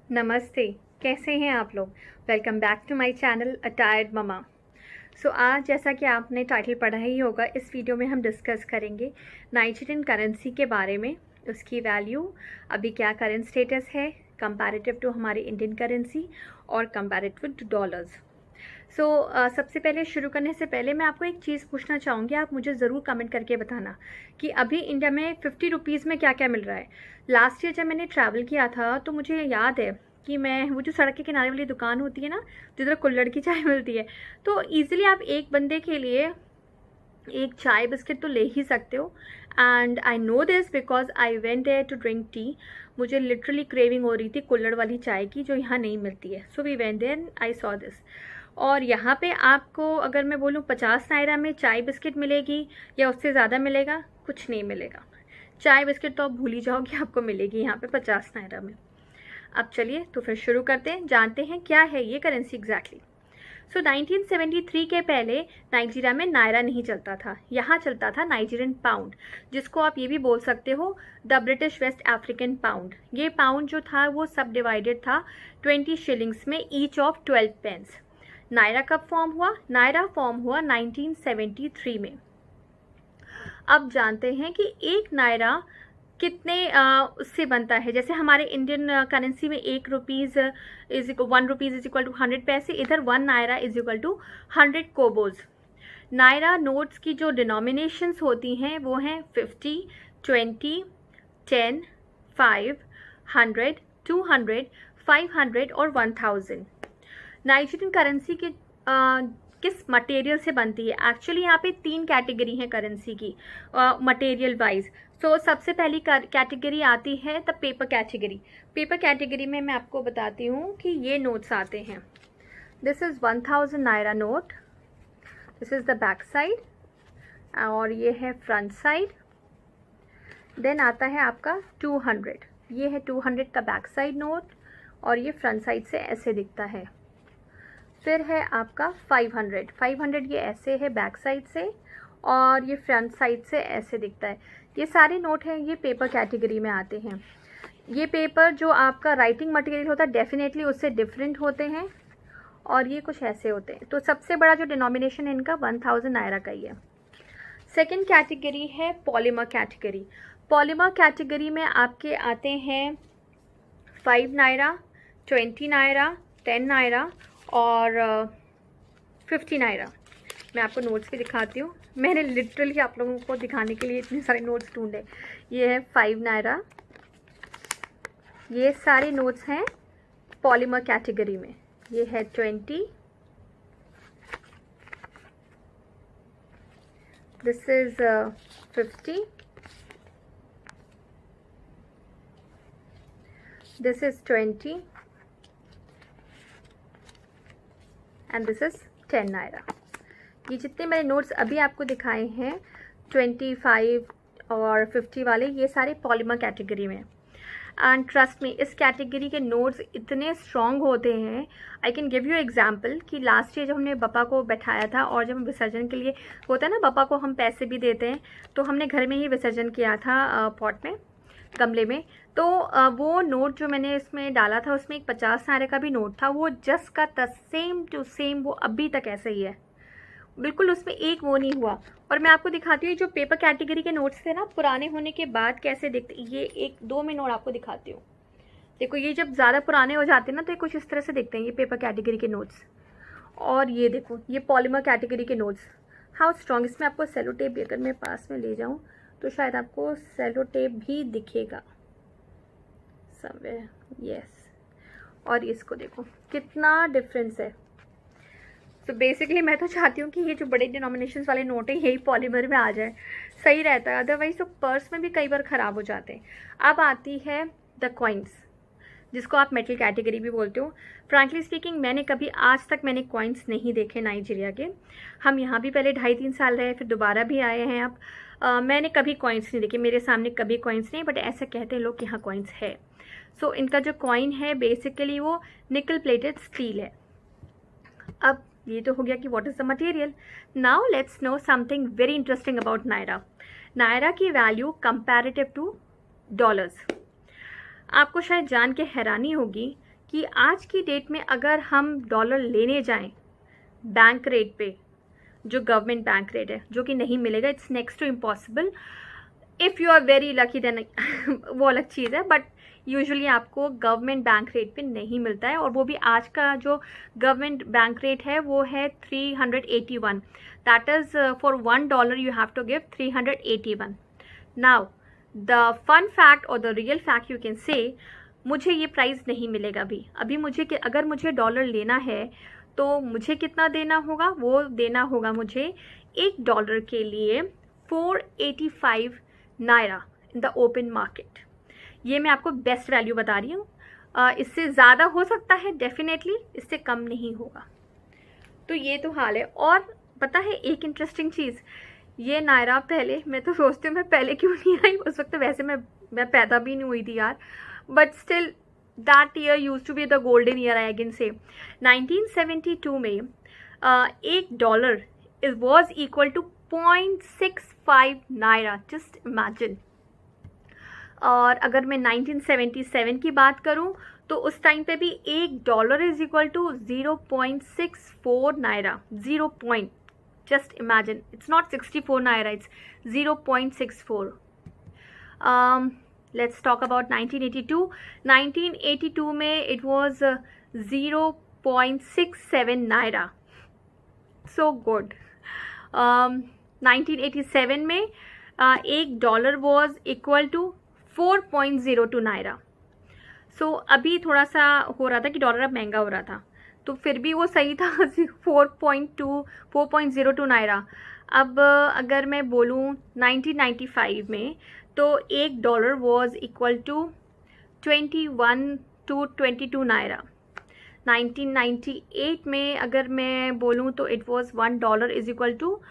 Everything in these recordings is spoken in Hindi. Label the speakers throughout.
Speaker 1: नमस्ते, कैसे हैं आप लोग। Welcome back to my channel a tired mama. So आज जैसा कि आपने टाइटल पढ़ा ही होगा, इस वीडियो में हम डिस्कस करेंगे नाइजीरियन करेंसी के बारे में, उसकी वैल्यू, अभी क्या करंट स्टेटस है कंपैरेटिव टू हमारी इंडियन करेंसी और कंपैरेटिव टू डॉलर्स। सो सबसे पहले शुरू करने से पहले मैं आपको एक चीज़ पूछना चाहूँगी, आप मुझे ज़रूर कमेंट करके बताना कि अभी इंडिया में 50 रुपीज़ में क्या क्या मिल रहा है। लास्ट ईयर जब मैंने ट्रैवल किया था तो मुझे याद है कि मैं वो जो सड़क के किनारे वाली दुकान होती है ना, जिधर कुल्हड़ की चाय मिलती है, तो ईजिली आप एक बंदे के लिए एक चाय बिस्किट तो ले ही सकते हो। And I know this because I went there to drink tea. मुझे लिटरली क्रेविंग हो रही थी कुल्हड़ वाली चाय की, जो यहाँ नहीं मिलती है। So we went there, I saw this. और यहाँ पे आपको अगर मैं बोलूँ 50 नायरा में चाय बिस्किट मिलेगी या उससे ज़्यादा मिलेगा, कुछ नहीं मिलेगा। चाय बिस्किट तो आप भूल ही जाओगे, आपको मिलेगी यहाँ पे 50 नायरा में। अब चलिए तो फिर शुरू करते हैं, जानते हैं क्या है ये करेंसी एग्जैक्टली। सो 1973 के पहले नाइजीरिया में नायरा नहीं चलता था, यहाँ चलता था नाइजीरियन पाउंड, जिसको आप ये भी बोल सकते हो the British West African pound. ये पाउंड जो था वो सब डिवाइडेड था 20 शिलिंग्स में, ईच ऑफ 12 पेंस। नायरा कब फॉर्म हुआ? नायरा फॉर्म हुआ 1973 में। अब जानते हैं कि एक नायरा कितने उससे बनता है। जैसे हमारे इंडियन करेंसी में 1 rupees is 1 rupees is equal to 100 पैसे, इधर 1 naira is equal to 100 kobos. Naira notes की जो डिनोमिनेशंस होती हैं वो हैं 50, 20, 10, 5, 100, 200, 500 और 1000। नाइजीरियन करेंसी के किस मटेरियल से बनती है? एक्चुअली यहाँ पे 3 कैटेगरी है करेंसी की मटेरियल वाइज। सो सबसे पहली कैटेगरी आती है the paper category. Paper category में मैं आपको बताती हूँ कि ये नोट्स आते हैं। This is 1000 naira note, this is the back side और ये है फ्रंट साइड। देन आता है आपका 200, ये है 200 का बैक साइड नोट और ये फ्रंट साइड से ऐसे दिखता है। फिर है आपका 500, 500 ये ऐसे है बैक साइड से और ये फ्रंट साइड से ऐसे दिखता है। ये सारे नोट हैं, ये पेपर कैटेगरी में आते हैं। ये पेपर जो आपका राइटिंग मटेरियल होता है डेफिनेटली उससे डिफरेंट होते हैं और ये कुछ ऐसे होते हैं। तो सबसे बड़ा जो डिनोमिनेशन है इनका 1000 नायरा का ही है। सेकेंड कैटेगरी है पॉलीमर कैटेगरी। पॉलीमर कैटेगरी में आपके आते हैं 5 नायरा, 20 नायरा, 10 नायरा और 50 नायरा। मैं आपको नोट्स भी दिखाती हूँ, मैंने लिटरली आप लोगों को दिखाने के लिए इतने सारे नोट्स ढूंढे। ये है 5 नायरा, ये सारे नोट्स हैं पॉलीमर कैटेगरी में। ये है 20, this is 50, this is 20 and this is 10 naira. ये जितने मैंने नोट्स अभी आपको दिखाए हैं 25 और 50 वाले, ये सारे पॉलीमर कैटेगरी में। एंड ट्रस्ट मी, इस कैटेगरी के नोट्स इतने स्ट्रॉन्ग होते हैं। I can give you example कि लास्ट ईयर जब हमने बप्पा को बैठाया था और जब हम विसर्जन के लिए होता है ना, बप्पा को हम पैसे भी देते हैं, तो हमने घर में ही विसर्जन किया था पॉट में, गमले में। तो वो नोट जो मैंने इसमें डाला था उसमें एक 50 नायरे का भी नोट था, वो जस्ट का सेम टू सेम वो अभी तक ऐसे ही है, बिल्कुल उसमें एक वो नहीं हुआ। और मैं आपको दिखाती हूँ जो पेपर कैटेगरी के नोट्स थे ना, पुराने होने के बाद कैसे दिखते। ये 1-2 में नोट आपको दिखाती हूँ। देखो ये जब ज़्यादा पुराने हो जाते हैं ना तो ये कुछ इस तरह से दिखते हैं, ये पेपर कैटेगरी के नोट्स। और ये देखो ये पॉलीमर कैटेगरी के नोट्स, हाउ स्ट्रॉन्ग। इसमें आपको सेलो टेप भी अगर मैं पास में ले जाऊँ तो शायद आपको सेलो टेप भी दिखेगा समवेयर, यस। और इसको देखो कितना डिफरेंस है। तो बेसिकली मैं तो चाहती हूँ कि ये जो बड़े डिनोमिनेशंस वाले नोट है यही पॉलीमर में आ जाए, सही रहता है, अदरवाइज तो पर्स में भी कई बार ख़राब हो जाते हैं। अब आती है द कॉइन्स, जिसको आप मेटल कैटेगरी भी बोलते हो। फ्रैंकली स्पीकिंग मैंने कभी आज तक मैंने कॉइन्स नहीं देखे नाइजीरिया के। हम यहाँ भी पहले 2.5-3 साल रहे, फिर दोबारा भी आए हैं। अब मैंने कभी कॉइन्स नहीं देखे, मेरे सामने कभी कॉइन्स नहीं, बट ऐसे कहते हैं लोग कि यहाँ कॉइन्स है। सो इनका जो कॉइन है बेसिकली वो निकल प्लेटेड स्टील है। अब ये तो हो गया कि what is the material. Now let's know something very interesting about naira. Naira की वैल्यू कंपैरेटिव टू डॉलर्स। आपको शायद जान के हैरानी होगी कि आज की डेट में अगर हम डॉलर लेने जाएं बैंक रेट पे, जो गवर्नमेंट बैंक रेट है, जो कि नहीं मिलेगा, it's next to impossible. If you are very lucky then वो अलग चीज़ है, बट यूजुअली आपको गवर्नमेंट बैंक रेट पे नहीं मिलता है, और वो भी आज का जो गवर्नमेंट बैंक रेट है वो है 381। That is for $1 you have to give 381। Now the fun fact और the real fact you can say, मुझे ये प्राइस नहीं मिलेगा अभी मुझे, अगर मुझे डॉलर लेना है तो मुझे कितना देना होगा, वो देना होगा मुझे $1 के लिए 485 naira in the open market. ये मैं आपको बेस्ट वैल्यू बता रही हूँ, इससे ज़्यादा हो सकता है डेफिनेटली, इससे कम नहीं होगा। तो ये तो हाल है। और पता है एक इंटरेस्टिंग चीज़, ये नायरा पहले, मैं तो सोचती हूँ मैं पहले क्यों नहीं आई उस वक्त, वैसे मैं पैदा भी नहीं हुई थी यार, but still that year used to be the golden year I can say. 1972 में $1 is was equal to 0.65 naira, just imagine. और अगर मैं 1977 की बात करूं तो उस टाइम पे भी $1 is equal to 0.64 naira, 0. Just imagine, it's not 64 naira, it's 0.64। Let's talk about 1982। 1982 में it was 0.67 naira, so good. 1987 में $1 वॉज इक्वल टू 4.02 नायरा। सो अभी थोड़ा सा हो रहा था कि डॉलर अब महंगा हो रहा था, तो फिर भी वो सही था 4.02 नायरा। अब अगर मैं बोलूँ 1995 में तो $1 was equal to 21 to 22 naira. 1998 में अगर मैं बोलूँ तो it was $1 is equal to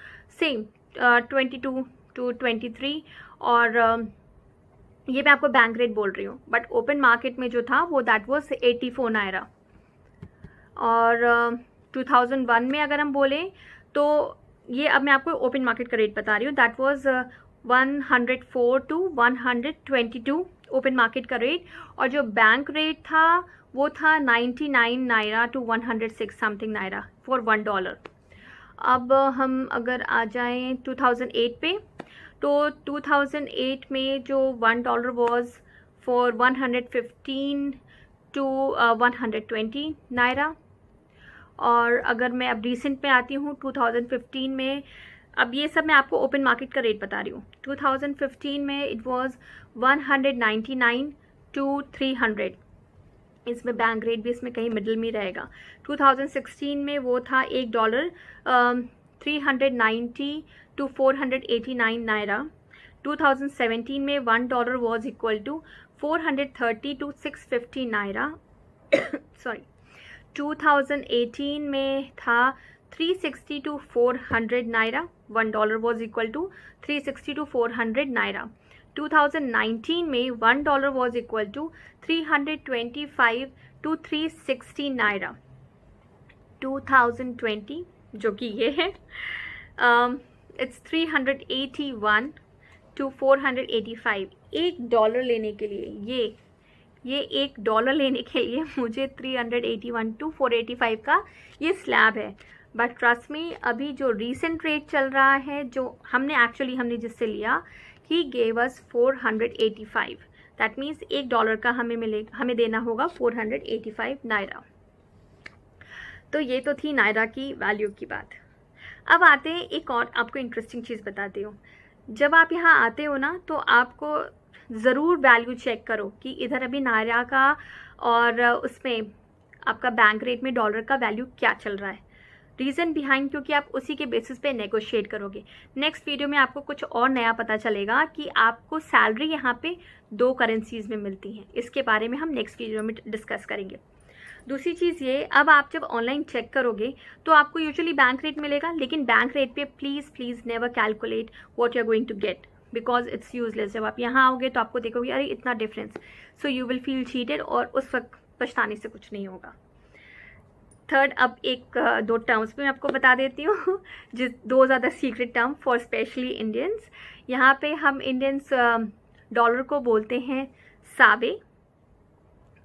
Speaker 1: same 22 to 23। और ये मैं आपको बैंक रेट बोल रही हूँ, बट ओपन मार्केट में जो था वो दैट वॉज 84 नायरा। और 2001 में अगर हम बोलें तो ये, अब मैं आपको ओपन मार्केट का रेट बता रही हूँ, that was 104 to 122 open market का रेट। और जो बैंक रेट था वो था 99 naira to 106 something naira for $1। अब हम अगर आ जाएं 2008 पे, तो 2008 में जो $1 वॉज फॉर 115 to 120 नायरा। और अगर मैं अब रिसेंट में आती हूँ 2015 में, अब ये सब मैं आपको ओपन मार्केट का रेट बता रही हूँ। 2015 में इट वाज 199 to 300, इसमें बैंक रेट भी इसमें कहीं मिडिल में रहेगा। 2016 में वो था $1 390 to 489 नायरा। 2017 में $1 was equal to 430 to 650 naira sorry. 2018 में था 360 to 400 naira, $1 was equal to 360 to 400 naira. 2019 में $1 was equal to 325 to 360 naira. 2020 जो कि ये है, इट्स 381 to 485। $1 लेने के लिए, ये $1 लेने के लिए मुझे 381 to 485 का ये स्लैब है। बट ट्रस्ट मी, अभी जो रीसेंट रेट चल रहा है, जो हमने जिससे लिया, he gave us 485। That means $1 का हमें देना होगा 485 नायरा। तो ये तो थी नायरा की वैल्यू की बात। अब आते हैं, एक और आपको इंटरेस्टिंग चीज़ बताती हूँ। जब आप यहाँ आते हो ना, तो आपको ज़रूर वैल्यू चेक करो कि इधर अभी नायरा का और उसमें आपका बैंक रेट में डॉलर का वैल्यू क्या चल रहा है। रीज़न बिहाइंड, क्योंकि आप उसी के बेसिस पे नेगोशिएट करोगे। नेक्स्ट वीडियो में आपको कुछ और नया पता चलेगा कि आपको सैलरी यहाँ पे 2 करेंसीज में मिलती हैं। इसके बारे में हम नेक्स्ट वीडियो में डिस्कस करेंगे। दूसरी चीज़ ये, अब आप जब ऑनलाइन चेक करोगे तो आपको यूजुअली बैंक रेट मिलेगा, लेकिन बैंक रेट पे please never calculate what you are going to get, because it's useless. जब आप यहाँ आओगे तो आपको देखोगे अरे इतना difference, so you will feel cheated, और उस वक्त पछताने से कुछ नहीं होगा। थर्ड, अब 1-2 टर्म्स भी मैं आपको बता देती हूँ, दो ज़्यादा secret term for specially Indians. यहाँ पे हम इंडियंस डॉलर को बोलते हैं सावे,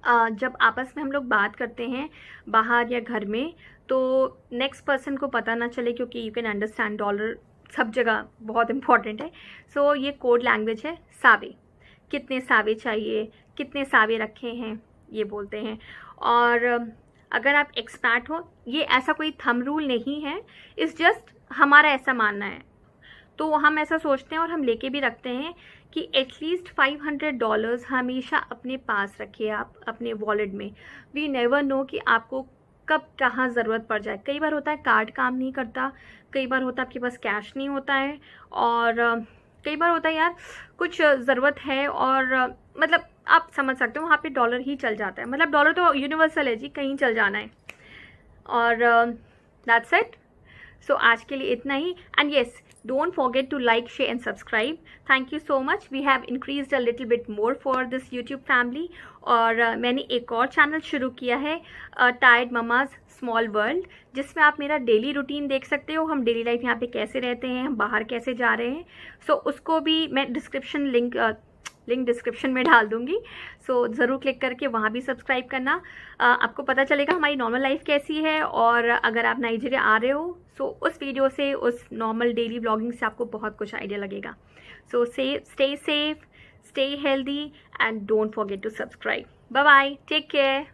Speaker 1: जब आपस में हम लोग बात करते हैं बाहर या घर में, तो नेक्स्ट पर्सन को पता ना चले, क्योंकि यू कैन अंडरस्टैंड डॉलर सब जगह बहुत इंपॉर्टेंट है। सो ये कोड लैंग्वेज है सावे। कितने सावे चाहिए, कितने सावे रखे हैं, ये बोलते हैं। और अगर आप एक्सपैट हो, ये ऐसा कोई थंब रूल नहीं है, इट्स जस्ट हमारा ऐसा मानना है। तो हम ऐसा सोचते हैं और हम लेके भी रखते हैं कि एटलीस्ट $500 हमेशा अपने पास रखिए आप अपने वॉलेट में। वी नेवर नो कि आपको कब कहाँ ज़रूरत पड़ जाए। कई बार होता है कार्ड काम नहीं करता, कई बार होता है आपके पास कैश नहीं होता है, और कई बार होता है यार कुछ ज़रूरत है, और मतलब आप समझ सकते हो वहाँ पे डॉलर ही चल जाता है। मतलब डॉलर तो यूनिवर्सल है जी, कहीं चल जाना है। और दैट्स इट। सो आज के लिए इतना ही। And yes, don't forget to like, share and subscribe. Thank you so much. We have increased a little bit more for this YouTube family. और मैंने एक और चैनल शुरू किया है, टायर्ड ममाज स्मॉल वर्ल्ड, जिसमें आप मेरा डेली रूटीन देख सकते हो। हम डेली लाइफ यहाँ पे कैसे रहते हैं, हम बाहर कैसे जा रहे हैं। सो उसको भी मैं लिंक डिस्क्रिप्शन में डाल दूंगी। सो ज़रूर क्लिक करके वहाँ भी सब्सक्राइब करना। आपको पता चलेगा हमारी नॉर्मल लाइफ कैसी है। और अगर आप नाइजीरिया आ रहे हो, सो उस वीडियो से, उस नॉर्मल डेली ब्लॉगिंग से आपको बहुत कुछ आइडिया लगेगा। So stay safe, stay healthy and don't forget to subscribe. Bye bye, take care.